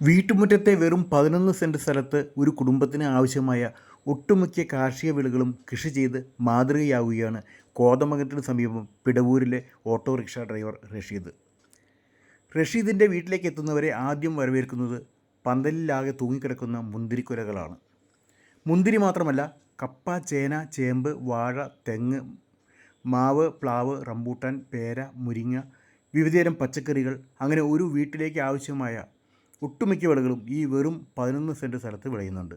വീട്ടുമുറ്റത്തെ വെറും 11 സെൻറ് സ്ഥലത്ത് ഒരു കുടുംബത്തിന് ആവശ്യമായ ഒട്ടുമിക്ക കാർഷിക വിളകളും കൃഷി ചെയ്ത് മാതൃകയാവുകയാണ് കോതമംഗലത്തിന് സമീപം പിടവൂരിലെ ഓട്ടോറിക്ഷ ഡ്രൈവർ റഷീദ്. റഷീദിൻ്റെ വീട്ടിലേക്ക് എത്തുന്നവരെ ആദ്യം വരവേൽക്കുന്നത് പന്തലിലാകെ തൂങ്ങിക്കിടക്കുന്ന മുന്തിരിക്കുലകളാണ്. മുന്തിരി മാത്രമല്ല, കപ്പ, ചേന, ചേമ്പ്, വാഴ, തെങ്ങ്, മാവ്, പ്ലാവ്, റംബൂട്ടാൻ, പേര, മുരിങ്ങ, വിവിധതരം പച്ചക്കറികൾ, അങ്ങനെ ഒരു വീട്ടിലേക്ക് ആവശ്യമായ ഒട്ടുമിക്ക വിളകളും ഈ വെറും 11 സെൻറ് സ്ഥലത്ത് വിളയുന്നുണ്ട്.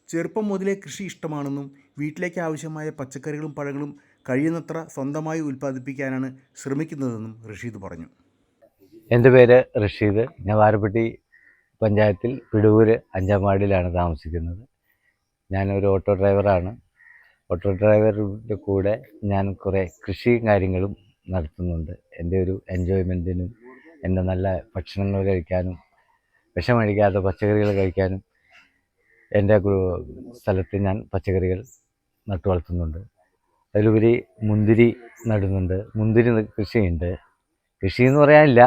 ചെറുപ്പം മുതലേ കൃഷി ഇഷ്ടമാണെന്നും വീട്ടിലേക്ക് ആവശ്യമായ പച്ചക്കറികളും പഴങ്ങളും കഴിയുന്നത്ര സ്വന്തമായി ഉൽപ്പാദിപ്പിക്കാനാണ് ശ്രമിക്കുന്നതെന്നും റഷീദ് പറഞ്ഞു. എൻ്റെ പേര് റഷീദ്. ഞാൻ വാരപ്പെട്ടി പഞ്ചായത്തിൽ പിടൂര് 5-ാം വാർഡിലാണ് താമസിക്കുന്നത്. ഞാനൊരു ഓട്ടോ ഡ്രൈവറാണ്. ഓട്ടോ ഡ്രൈവറുടെ കൂടെ ഞാൻ കുറേ കൃഷിയും കാര്യങ്ങളും നടത്തുന്നുണ്ട്. എൻ്റെ ഒരു എൻജോയ്മെൻറ്റിനും എൻ്റെ നല്ല ഭക്ഷണങ്ങൾ കഴിക്കാനും വിഷമടിക്കാത്ത പച്ചക്കറികൾ കഴിക്കാനും എൻ്റെ സ്ഥലത്ത് ഞാൻ പച്ചക്കറികൾ നട്ടു വളർത്തുന്നുണ്ട്. അതിലുപരി മുന്തിരി നടുന്നുണ്ട്. മുന്തിരി കൃഷിയുണ്ട്. കൃഷിയെന്ന് പറയാനില്ല,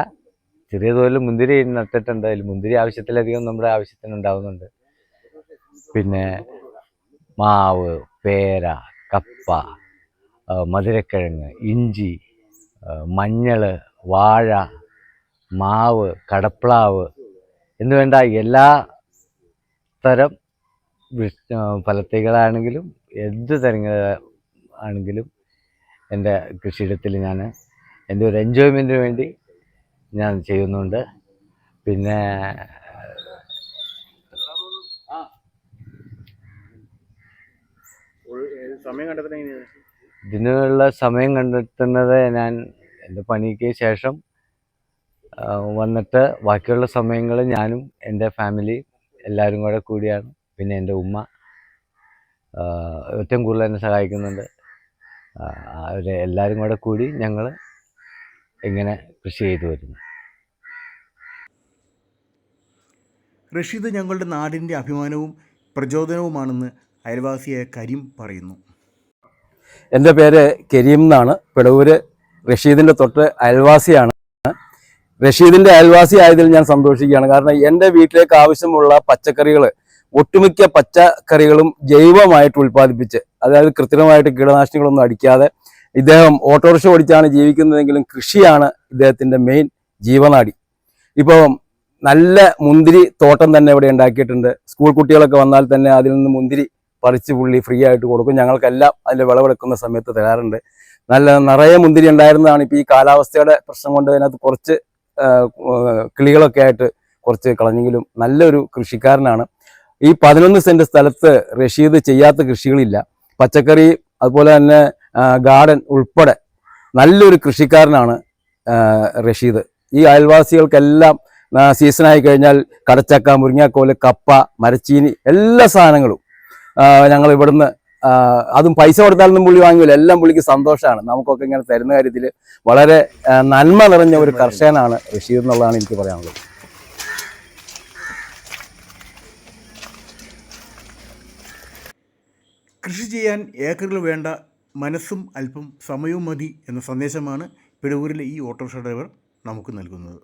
ചെറിയ തോതിൽ മുന്തിരി നട്ടിട്ടുണ്ട്. അതിൽ മുന്തിരി ആവശ്യത്തിലധികം നമ്മുടെ ആവശ്യത്തിന് ഉണ്ടാകുന്നുണ്ട്. പിന്നെ മാവ്, പേര, കപ്പ, മധുരക്കിഴങ്ങ്, ഇഞ്ചി, മഞ്ഞൾ, വാഴ, മാവ്, കടപ്ലാവ് എന്നുവേണ്ട എല്ലാ തരം ഫലത്തൈകളാണെങ്കിലും എന്ത് തരങ്ങൾ ആണെങ്കിലും എൻ്റെ കൃഷിയിടത്തിൽ ഞാൻ എൻ്റെ ഒരു എൻജോയ്മെൻറ്റിന് വേണ്ടി ഞാൻ ചെയ്യുന്നുണ്ട്. പിന്നെ ഇതിനുള്ള സമയം കണ്ടെത്തുന്നത് ഞാൻ എൻ്റെ പണിക്ക് ശേഷം വന്നിട്ട് ബാക്കിയുള്ള സമയങ്ങൾ ഞാനും എൻ്റെ ഫാമിലി എല്ലാവരും കൂടെ കൂടിയാണ്. പിന്നെ എൻ്റെ ഉമ്മ ഏറ്റവും കൂടുതൽ എന്നെ സഹായിക്കുന്നുണ്ട്. എല്ലാവരും കൂടെ കൂടി ഞങ്ങൾ ഇങ്ങനെ കൃഷി ചെയ്തു വരുന്നു. റഷീദ് ഞങ്ങളുടെ നാടിൻ്റെ അഭിമാനവും പ്രചോദനവുമാണെന്ന് അയൽവാസിയായ കരീം പറയുന്നു. എൻ്റെ പേര് കരീം എന്നാണ്. പിടവൂര് റഷീദിൻ്റെ തൊട്ട് അയൽവാസിയാണ്. റഷീദിൻ്റെ അയൽവാസി ആയതിൽ ഞാൻ സന്തോഷിക്കുകയാണ്. കാരണം എൻ്റെ വീട്ടിലേക്ക് ആവശ്യമുള്ള പച്ചക്കറികൾ, ഒട്ടുമിക്ക പച്ചക്കറികളും ജൈവമായിട്ട് ഉൽപ്പാദിപ്പിച്ച്, അതായത് കൃത്രിമമായിട്ട് കീടനാശിനികളൊന്നും അടിക്കാതെ, ഇദ്ദേഹം ഓട്ടോറിക്ഷ ഓടിച്ചാണ് ജീവിക്കുന്നതെങ്കിലും കൃഷിയാണ് ഇദ്ദേഹത്തിൻ്റെ മെയിൻ ജീവനാടി. ഇപ്പോൾ നല്ല മുന്തിരി തോട്ടം തന്നെ ഇവിടെ ഉണ്ടാക്കിയിട്ടുണ്ട്. സ്കൂൾ കുട്ടികളൊക്കെ വന്നാൽ തന്നെ അതിൽ നിന്ന് മുന്തിരി പറിച്ച് പുള്ളി ഫ്രീ ആയിട്ട് കൊടുക്കും. ഞങ്ങൾക്കെല്ലാം അതിൻ്റെ വിളവെടുക്കുന്ന സമയത്ത് തരാറുണ്ട്. നിറയെ മുന്തിരി ഉണ്ടായിരുന്നതാണ്. ഇപ്പോൾ ഈ കാലാവസ്ഥയുടെ പ്രശ്നം കൊണ്ട് അതിനകത്ത് കുറച്ച് കിളികളൊക്കെ ആയിട്ട് കുറച്ച് കളഞ്ഞെങ്കിലും നല്ലൊരു കൃഷിക്കാരനാണ്. ഈ 11 സെൻറ് സ്ഥലത്ത് റഷീദ് ചെയ്യാത്ത കൃഷികളില്ല. പച്ചക്കറി, അതുപോലെ തന്നെ ഗാർഡൻ ഉൾപ്പെടെ നല്ലൊരു കൃഷിക്കാരനാണ് റഷീദ്. ഈ അയൽവാസികൾക്കെല്ലാം സീസണായി കഴിഞ്ഞാൽ കടച്ചക്ക, മുരിങ്ങാക്കോല്, കപ്പ, മരച്ചീനി എല്ലാ സാധനങ്ങളും ഞങ്ങൾ ഇവിടുന്ന്, അതും പൈസ കൊടുത്താലൊന്നും പുള്ളി വാങ്ങില്ല, എല്ലാം പുള്ളിക്ക് സന്തോഷമാണ്. നമുക്കൊക്കെ ഇങ്ങനെ തരുന്ന കാര്യത്തിൽ വളരെ നന്മ നിറഞ്ഞ ഒരു കർഷകനാണ് റഷീദ് എന്നുള്ളതാണ് എനിക്ക് പറയാനുള്ളത്. കൃഷി ചെയ്യാൻ ഏക്കറുകൾ വേണ്ട, മനസ്സും അല്പം സമയവും മതി എന്ന സന്ദേശമാണ് പിടവൂരിലെ ഈ ഓട്ടോറിക്ഷ ഡ്രൈവർ നമുക്ക് നൽകുന്നത്.